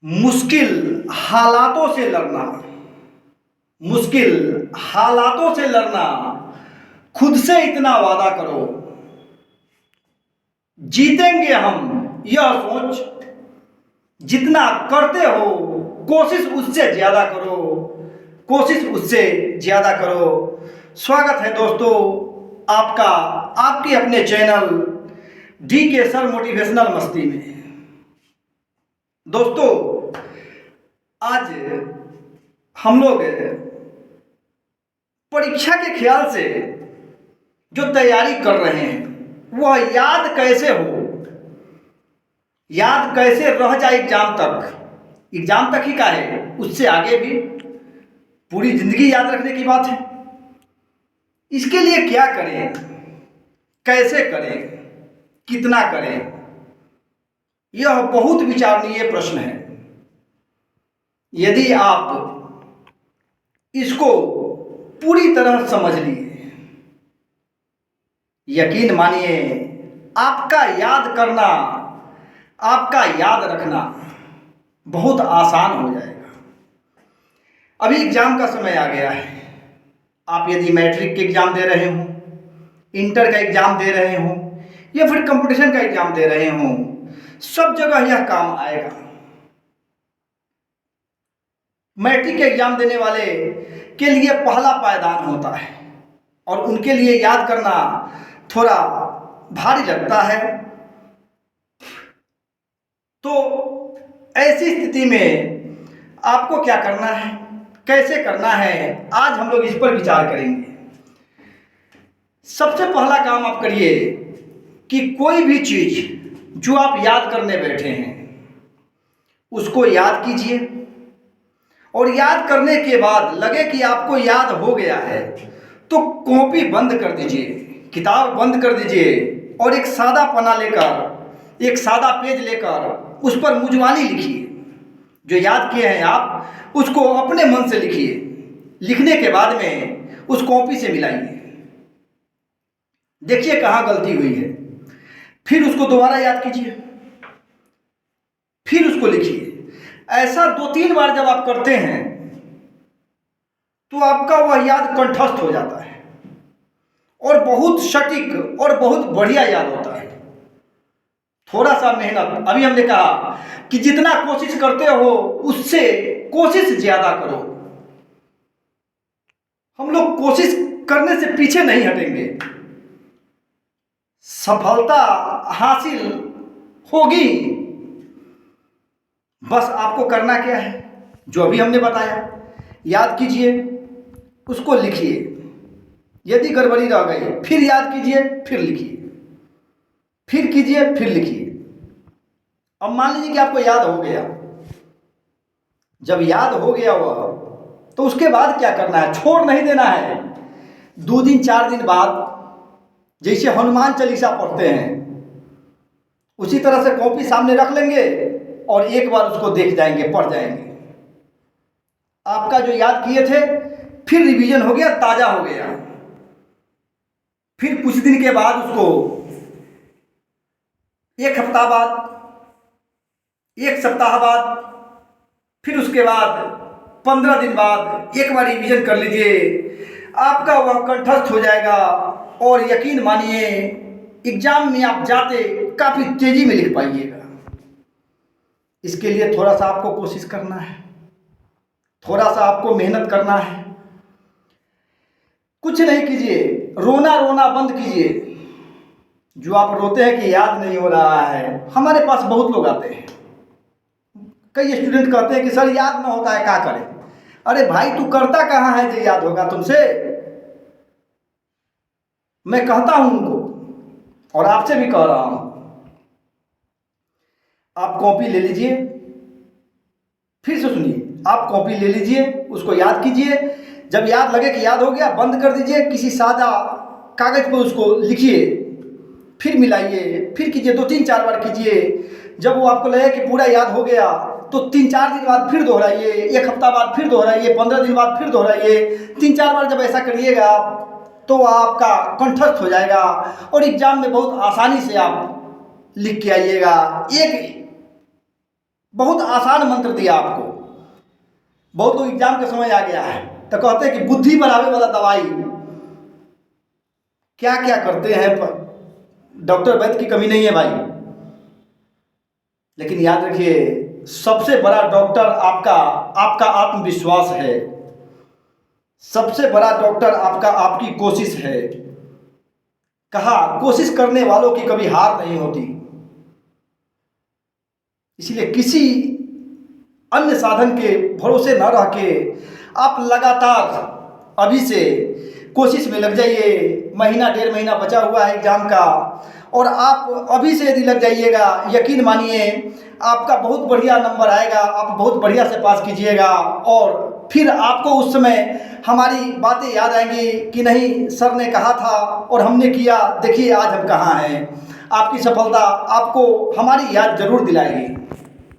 मुश्किल हालातों से लड़ना, मुश्किल हालातों से लड़ना, खुद से इतना वादा करो, जीतेंगे हम यह सोच, जितना करते हो कोशिश उससे ज़्यादा करो, कोशिश उससे ज़्यादा करो। स्वागत है दोस्तों आपका आपके अपने चैनल डी के सर मोटिवेशनल मस्ती में। दोस्तों आज हम लोग परीक्षा के ख्याल से जो तैयारी कर रहे हैं वह याद कैसे हो, याद कैसे रह जाए एग्जाम तक ही का है, उससे आगे भी पूरी जिंदगी याद रखने की बात है। इसके लिए क्या करें, कैसे करें, कितना करें, यह बहुत विचारणीय प्रश्न है। यदि आप इसको पूरी तरह समझ लिए, यकीन मानिए आपका याद करना, आपका याद रखना बहुत आसान हो जाएगा। अभी एग्जाम का समय आ गया है। आप यदि मैट्रिक के एग्जाम दे रहे हो, इंटर का एग्जाम दे रहे हो या फिर कंपटीशन का एग्जाम दे रहे हो, सब जगह यह काम आएगा। मैट्रिक के एग्जाम देने वाले के लिए पहला पायदान होता है और उनके लिए याद करना थोड़ा भारी लगता है। तो ऐसी स्थिति में आपको क्या करना है, कैसे करना है, आज हम लोग इस पर विचार करेंगे। सबसे पहला काम आप करिए कि कोई भी चीज़ जो आप याद करने बैठे हैं उसको याद कीजिए और याद करने के बाद लगे कि आपको याद हो गया है तो कॉपी बंद कर दीजिए, किताब बंद कर दीजिए और एक सादा पन्ना लेकर, एक सादा पेज लेकर उस पर मुजवानी लिखिए। जो याद किए हैं आप उसको अपने मन से लिखिए। लिखने के बाद में उस कॉपी से मिलाइए, देखिए कहाँ गलती हुई है, फिर उसको दोबारा याद कीजिए, फिर उसको लिखिए। ऐसा 2-3 बार जब आप करते हैं तो आपका वह याद कंठस्थ हो जाता है और बहुत सटीक और बहुत बढ़िया याद होता है। थोड़ा सा मेहनत, अभी हमने कहा कि जितना कोशिश करते हो उससे कोशिश ज्यादा करो। हम लोग कोशिश करने से पीछे नहीं हटेंगे, सफलता हासिल होगी। बस आपको करना क्या है, जो अभी हमने बताया, याद कीजिए, उसको लिखिए। यदि गड़बड़ी रह गई फिर याद कीजिए, फिर लिखिए, फिर कीजिए, फिर लिखिए। अब मान लीजिए कि आपको याद हो गया। जब याद हो गया वह, तो उसके बाद क्या करना है, छोड़ नहीं देना है। 2 दिन 4 दिन बाद जैसे हनुमान चालीसा पढ़ते हैं उसी तरह से कॉपी सामने रख लेंगे और एक बार उसको देख जाएंगे, पढ़ जाएंगे। आपका जो याद किए थे फिर रिवीजन हो गया, ताजा हो गया। फिर कुछ दिन के बाद उसको 1 हफ्ता बाद, 1 सप्ताह बाद, फिर उसके बाद 15 दिन बाद एक बार रिवीजन कर लीजिए। आपका वह कंठस्थ हो जाएगा और यकीन मानिए एग्जाम में आप जाते काफ़ी तेजी में लिख पाइएगा। इसके लिए थोड़ा सा आपको कोशिश करना है, थोड़ा सा आपको मेहनत करना है। कुछ नहीं कीजिए, रोना रोना बंद कीजिए। जो आप रोते हैं कि याद नहीं हो रहा है, हमारे पास बहुत लोग आते हैं। कई स्टूडेंट कहते हैं कि सर याद ना होता है, क्या करें। अरे भाई तू करता कहाँ है जो याद होगा तुमसे। मैं कहता हूं उनको और आपसे भी कह रहा हूं, आप कॉपी ले लीजिए, फिर से सुनिए, आप कॉपी ले लीजिए, उसको याद कीजिए। जब याद लगे कि याद हो गया, बंद कर दीजिए, किसी सादा कागज पर उसको लिखिए, फिर मिलाइए, फिर कीजिए, 2-3-4 बार कीजिए। जब वो आपको लगे कि पूरा याद हो गया तो 3-4 दिन बाद फिर दोहराइए, 1 हफ्ता बाद फिर दोहराइए, 15 दिन बाद फिर दोहराइए। 3-4 बार जब ऐसा करिएगा तो आपका कंठस्थ हो जाएगा और एग्जाम में बहुत आसानी से आप लिख के आइएगा। एक बहुत आसान मंत्र दिया आपको। बहुत लोग एग्जाम के समय आ गया है तो कहते हैं कि बुद्धि बढ़ावे वाला दवाई, क्या क्या करते हैं। डॉक्टर वैद्य की कमी नहीं है भाई, लेकिन याद रखिए सबसे बड़ा डॉक्टर आपका आपका आत्मविश्वास है। सबसे बड़ा डॉक्टर आपका आपकी कोशिश है। कहा कोशिश करने वालों की कभी हार नहीं होती। इसलिए किसी अन्य साधन के भरोसे न रह के आप लगातार अभी से कोशिश में लग जाइए। महीना डेढ़ महीना बचा हुआ है एग्ज़ाम का, और आप अभी से यदि लग जाइएगा, यकीन मानिए आपका बहुत बढ़िया नंबर आएगा, आप बहुत बढ़िया से पास कीजिएगा। और फिर आपको उस समय हमारी बातें याद आएंगी कि नहीं सर ने कहा था और हमने किया, देखिए आज हम कहाँ हैं। आपकी सफलता आपको हमारी याद जरूर दिलाएगी।